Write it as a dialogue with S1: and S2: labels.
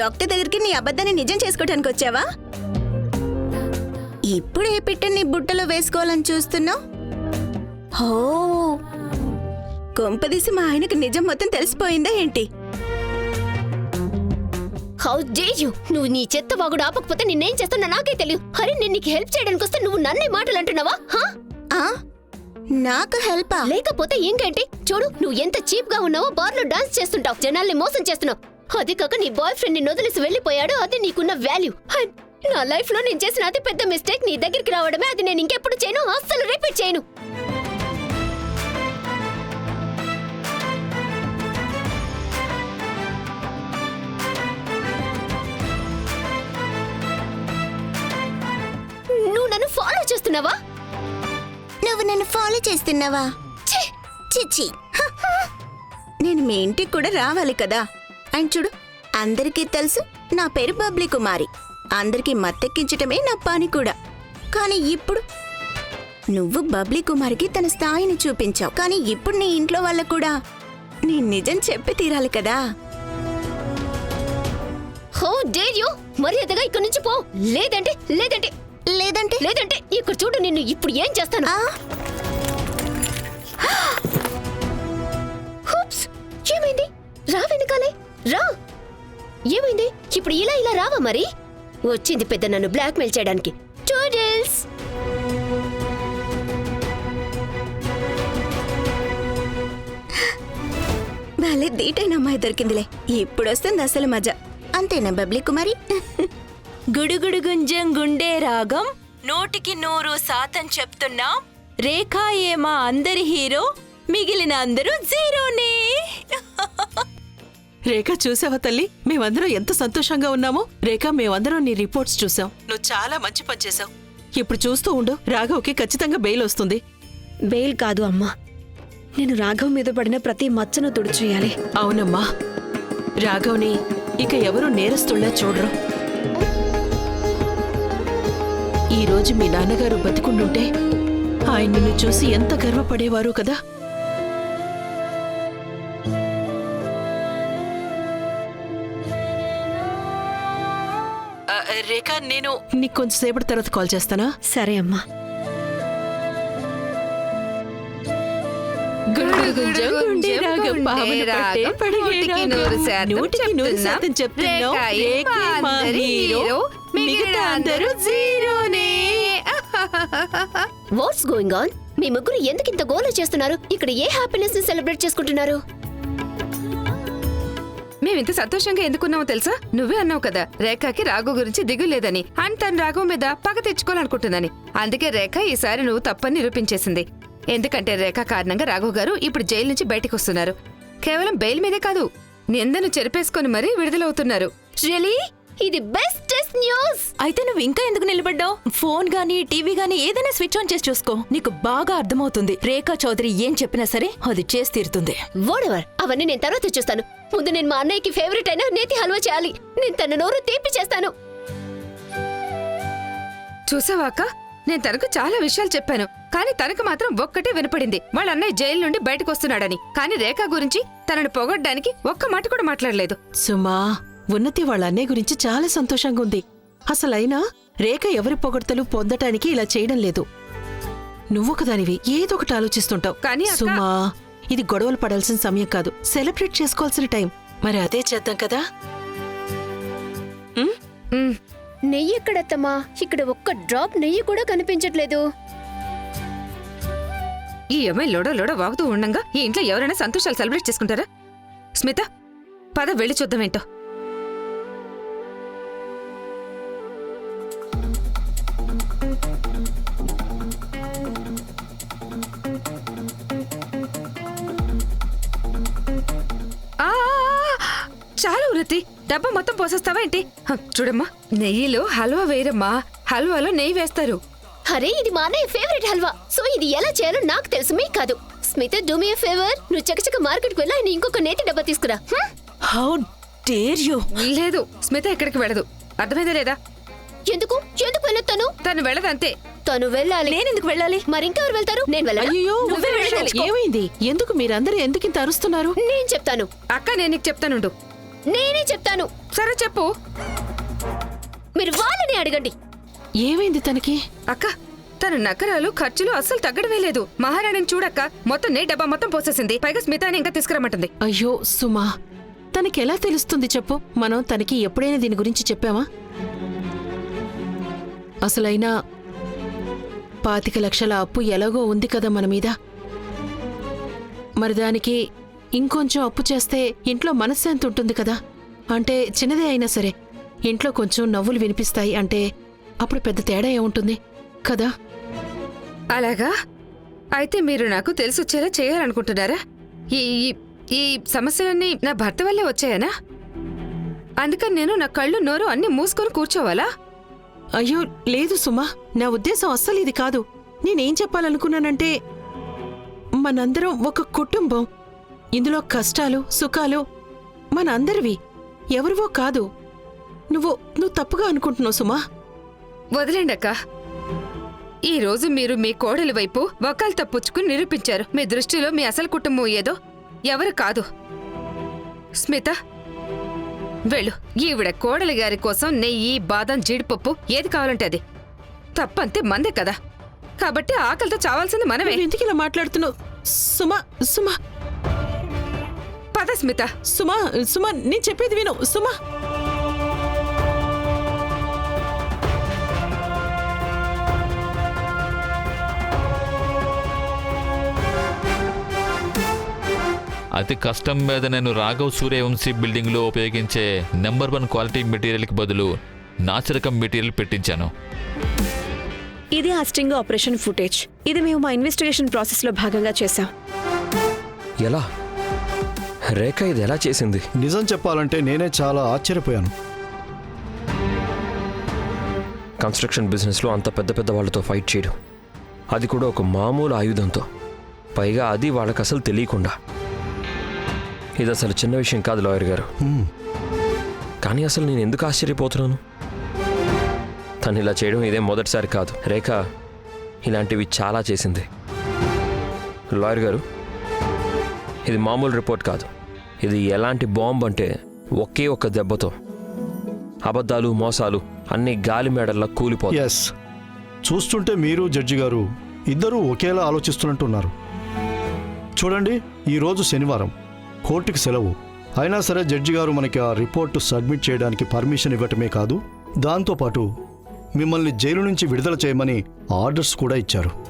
S1: Doctor దగ్గరికి నీ అబద్ధాన్ని నిజం చేసుకోవడానికి వచ్చావా? ఇప్పుడు ఏ పిట్టని నీ బుట్టలో వేసుకోవాలని చూస్తున్నావు? హో, కొంపదీసి మా ఆయనకు నిజం మొత్తం తెలిసిపోయిందా ఏంటి?
S2: How dare you! నువ్వు నీ చెత్త వాగుడు ఆపకపోతే నిన్నేం చేస్తున్నా నాకే తెలియదు. అరే నేను నీకు హెల్ప్ చేయడానికి వస్తే నువ్వు నన్నే మాటలు అంటున్నావా?
S1: నాకు హెల్పా?
S2: లేకపోతే ఇంకేంటి? చూడు నువ్వు ఎంత చీప్ గా ఉన్నావో, బార్లో డాన్స్ చేస్తుంటావు, జనాల్ని మోసం చేస్తున్నావు. అది కాక నీ బాయ్ ఫ్రెండ్ ని వదిలేసి వెళ్లిపోయాడు, అది నీకున్న వాల్యూ. నా లైఫ్ లో నేను చేసిన అతి పెద్ద మిస్టేక్ నీ దగ్గరికి రావడమే. అది నేను ఇంకెప్పుడు చేయను, అస్సలు రిపీట్ చేయను. నువ్వు నన్ను ఫాలో చేస్తున్నావా?
S1: నువ్వు నన్ను ఫాలో చేస్తున్నావా? చిచ్చి, నేను మీ ఇంటికి కూడా రావాలి కదా. అండ్ చూడు, అందరికీ తెలుసు నా పేరు బబ్లీ కుమారి. అందరికీ మత్తెక్కించటమే నా పని కూడా. కానీ ఇప్పుడు నువ్వు బబ్లీ కుమారికి తన స్థాయిని చూపించావు. కానీ ఇప్పుడు నీ ఇంట్లో వాళ్ళకు కూడా నీ నిజం చెప్పి తీరాలి కదా.
S2: How dare you! మర్యాదగా ఇక్కడి నుంచి పో. లేదంటే లేదంటే
S1: లేదంటే
S2: లేదంటే ఇక్కడ చూడు, నిన్ను ఇప్పుడు ఏం చేస్తాను. ఏమైంది? రా వెనకాలే రా. ఏమైంది? ఇప్పుడు ఇలా ఇలా రావా? మరి వచ్చింది పెద్ద నన్ను బ్లాక్మెయిల్ చేయడానికి. టూడిల్స్!
S1: భలే దీటైన అమ్మాయి దొరికిందిలే. ఇప్పుడు వస్తుంది అసలు మజా. అంతేనా బబ్లీ కుమారి?
S3: గుడుగుడు గుంజం గుండె రాగం 100% చెప్తున్నా. రేఖా ఏమా అందరి హీరో, మిగిలిన అందరూ జీరోనే.
S4: రేఖ చూసావా తల్లి, మేమందరం ఎంత సంతోషంగా ఉన్నామో. రేఖ, మేమందరం నీ రిపోర్ట్స్ చూసాం. నువ్వు చాలా మంచి పని చేసావు. ఇప్పుడు చూస్తూ ఉండు, రాఘవ్కి ఖచ్చితంగా బెయిల్ వస్తుంది.
S5: బెయిల్ కాదు అమ్మా, నేను రాఘవ్ మీద పడిన ప్రతి మచ్చను తుడిచేయాలి.
S4: అవునమ్మా, రాఘవ్ని ఇక ఎవరూ నేరస్తుల్లా చూడరు. ఈ రోజు మీ నాన్నగారు బతికుండుంటే ఆయన నిన్ను చూసి ఎంత గర్వపడేవారు కదా. రేఖ, నేను నీకు కొంచెంసేపటి తర్వాత కాల్ చేస్తానా?
S5: సరే అమ్మా.
S2: What's going on? మీ ముగ్గురు ఎందుకు ఇంత గోల చేస్తున్నారు? ఇక్కడ ఏ హ్యాపీనెస్ ని సెలబ్రేట్ చేసుకుంటున్నారు?
S6: మేమింత సంతోషంగా ఎందుకున్నామో తెలుసా? నువ్వే అన్నావు కదా రేఖకి రాఘవ్ గురించి దిగులేదని. అండ్ తను రాఘవ్ మీద పగ తెచ్చుకోవాలనుకుంటుందని. అందుకే రేఖ ఈసారి నువ్వు తప్పని నిరూపించేసింది. ఎందుకంటే రేఖ కారణంగా రాఘవ్ గారు ఇప్పుడు జైలు నుంచి బయటకు వస్తున్నారు. కేవలం బెయిల్ మీదే కాదు, నిందను చెరిపేసుకొని మరీ విడుదలవుతున్నారు.
S2: రియలీ? ఇది బెస్టెస్ట్ న్యూస్.
S3: అయితే నువ్వు ఇంకా ఎందుకు నిలబడ్డావు? ఫోన్ గానీ టీవీ గానీ ఏదైనా స్విచ్ ఆన్ చేసి చూసుకో. నీకు బాగా అర్థమవుతుంది. రేఖా చౌదరి ఏం చెప్పినా సరే అది చేసి తీరుతుంది.
S2: వాడెవర్ అవన్నీ నేను తర్వాత చూస్తాను. ముందు నేను మా అన్నయ్యకి ఫేవరెట్ అయిన నేతి హల్వా చేయాలి. నేను తన నోరు తీపి చేస్తాను.
S6: చూసావాక, నేను తనకు చాలా విషయాలు చెప్పాను, కానీ తనకు మాత్రం ఒక్కటే వినపడింది, వాళ్ళ అన్నయ్య జైలు నుండి బయటకు వస్తున్నాడని. కానీ రేఖ గురించి తనను పొగడ్డానికి ఒక్క మాట కూడా మాట్లాడలేదు.
S4: సుమా, ఉన్నతి వాళ్ళ అన్నయ్య గురించి చాలా సంతోషంగా ఉంది. అసలైనా రేఖ ఎవరి పొగడ్తలు పొందటానికి ఇలా చేయడం లేదు. నువ్వొకదానివి ఏదో ఒకటి ఆలోచిస్తుంటావు.
S6: కానీ
S4: సుమా, ఇది గొడవలు పడాల్సిన సమయం కాదు, సెలబ్రేట్ చేసుకోవాల్సిన టైం. మరి అదే చేద్దాం కదా.
S2: నెయ్యి ఎక్కడత్తమ్మా? ఇక్కడ ఒక్క డ్రాప్ నెయ్యి కూడా కనిపించట్లేదు.
S6: ఈ అమ్మాయి లోడ లోడ వాగుతూ ఉండంగా ఈ ఇంట్లో ఎవరైనా సంతోషాలు సెలబ్రేట్ చేసుకుంటారా? స్మిత, పద వెళ్ళి చూద్దామేంటో. చాలా ఉన్నతి, డబ్బా మొత్తం పోసేస్తావా ఏంటి? చూడమ్మా, నెయ్యిలో హల్వా వేయరమ్మా, హల్వాలో నెయ్యి వేస్తారు.
S2: అరే ఇది మా అన్నయ్య ఫేవరెట్ హల్వా, సో ఇది ఎలా చేయాలో నాకు తెలుసు, మీకు కాదు. స్మిత, డూ మీ ఫేవర్, నువ్వు చకచక మార్కెట్కి వెళ్ళి ఆయన ఇంకొక నేతి డబ్బా తీసుకురా.
S4: How dare you!
S6: లేదు, స్మిత ఎక్కడికి వెళ్ళదు, అర్థమైందా లేదా?
S2: ఎందుకు ఎందుకు వెళ్ళొత్తాను?
S6: తను వెళ్ళదంతే.
S2: తను వెళ్ళాలి.
S3: నేనెందుకు వెళ్ళాలి?
S2: మరింకెవరు వెళ్తారు? నేను వెళ్ళాలి.
S4: అయ్యో,
S2: నువ్వే వెళ్ళాలి.
S4: ఏమైంది? ఎందుకు మీరందరూ ఎందుకింత అరుస్తున్నారు?
S2: నేను చెప్తాను.
S6: అక్క, నేను నీకు చెప్తానుండు.
S2: నేనే చెప్తాను.
S6: సరే చెప్పు.
S2: మీరు వాళ్ళని అడగండి.
S4: ఏమైంది తనకి?
S6: అక్క, తన నకరాలు ఖర్చులు అస్సలు తగ్గడమే లేదు. మహారాణిని చూడక్క, మొత్తం డబ్బా మొత్తం పోసేసింది. పైగా స్మితాని ఇంకా తీసుకురమ్మంటుంది.
S4: అయ్యో సుమా, తనకెలా తెలుస్తుంది చెప్పు? మనం తనకి ఎప్పుడైనా దీని గురించి చెప్పామా? అసలైనా 25 లక్షల అప్పు ఎలాగో ఉంది కదా మన మీద. మరి దానికి ఇంకొంచెం అప్పు చేస్తే ఇంట్లో మనశ్శాంతి ఉంటుంది కదా. అంటే చిన్నదే అయినా సరే ఇంట్లో కొంచెం నవ్వులు వినిపిస్తాయి అంటే అప్పుడు పెద్ద తేడా ఏముంటుంది కదా.
S6: అలాగా? అయితే మీరు నాకు తెలిసొచ్చేలా చేయాలనుకుంటున్నారా? ఈ ఈ- ఈ సమస్యలన్నీ నా భర్త వల్లే వచ్చాయనా? అందుకని నేను నా కళ్ళు నోరు అన్నీ మూసుకొని కూర్చోవాలా?
S4: అయ్యో లేదు సుమా, నా ఉద్దేశం అస్సలు ఇది కాదు. నేనేం చెప్పాలనుకున్నానంటే మనందరం ఒక కుటుంబం. ఇందులో కష్టాలు సుఖాలు మన అందరివి, ఎవరివో కాదు. నువ్వు తప్పుగా అనుకుంటున్నావు సుమా.
S6: వదిలేండి అక్క. ఈ రోజు మీరు మీ కోడలి వైపు వకాలు తప్పుచ్చుకుని నిరూపించారు. మీ దృష్టిలో మీ అసలు కుటుంబం ఏదో ఎవరు కాదు. స్మిత, వెళ్ళు. ఈవిడ కోడలి గారి కోసం నెయ్యి, బాదం, జీడిపప్పు ఏది కావాలంటే అది. తప్పంతే మందే కదా. కాబట్టి ఆకలితో చావాల్సింది మనమే.
S4: నువ్వు ఎందుకు ఇలా మాట్లాడుతున్నావు సుమా? సుమా
S6: పద స్మిత.
S4: సుమా సుమా నేను చెప్పేది విను సుమా.
S7: అతి కష్టం మీద నేను రాఘవ్ సూర్యవంశీ బిల్డింగ్లో ఉపయోగించే నెంబర్ 1 క్వాలిటీ మెటీరియల్కి బదులు నాసిరకం మెటీరియల్ పెట్టించాను.
S5: ఇది ఆ స్టింగ్ ఆపరేషన్ ఫుటేజ్. ఇది మేము మా ఇన్వెస్టిగేషన్ ప్రాసెస్లో భాగంగా చేశాం.
S8: ఎలా? రేఖ ఇది ఎలా చేసింది?
S9: నిజం చెప్పాలంటే నేనే చాలా ఆశ్చర్యపోయాను.
S8: కన్స్ట్రక్షన్ బిజినెస్లో అంత పెద్ద పెద్ద వాళ్ళతో ఫైట్ చేయడం, అది కూడా ఒక మామూలు ఆయుధంతో, పైగా అది వాళ్ళకి అసలు తెలియకుండా. ఇది అసలు చిన్న విషయం కాదు లాయర్ గారు. కానీ అసలు నేను ఎందుకు ఆశ్చర్యపోతున్నాను? తను ఇలా చేయడం ఇదే మొదటిసారి కాదు. రేఖ ఇలాంటివి చాలా చేసింది. లాయర్ గారు, ఇది మామూలు రిపోర్ట్ కాదు. ఇది ఎలాంటి బాంబు అంటే ఒకే ఒక్క దెబ్బతో అబద్ధాలు మోసాలు అన్ని గాలి మేడల్లా కూలిపోతాయి.
S9: ఎస్, చూస్తుంటే మీరు జడ్జి గారు ఇద్దరూ ఒకేలా ఆలోచిస్తున్నట్టున్నారు. చూడండి, ఈరోజు శనివారం, కోర్టుకి సెలవు. అయినా సరే జడ్జి గారు మనకి ఆ రిపోర్టు సబ్మిట్ చేయడానికి పర్మిషన్ ఇవ్వటమే కాదు, దాంతోపాటు మిమ్మల్ని జైలు నుంచి విడుదల చేయమని ఆర్డర్స్ కూడా ఇచ్చారు.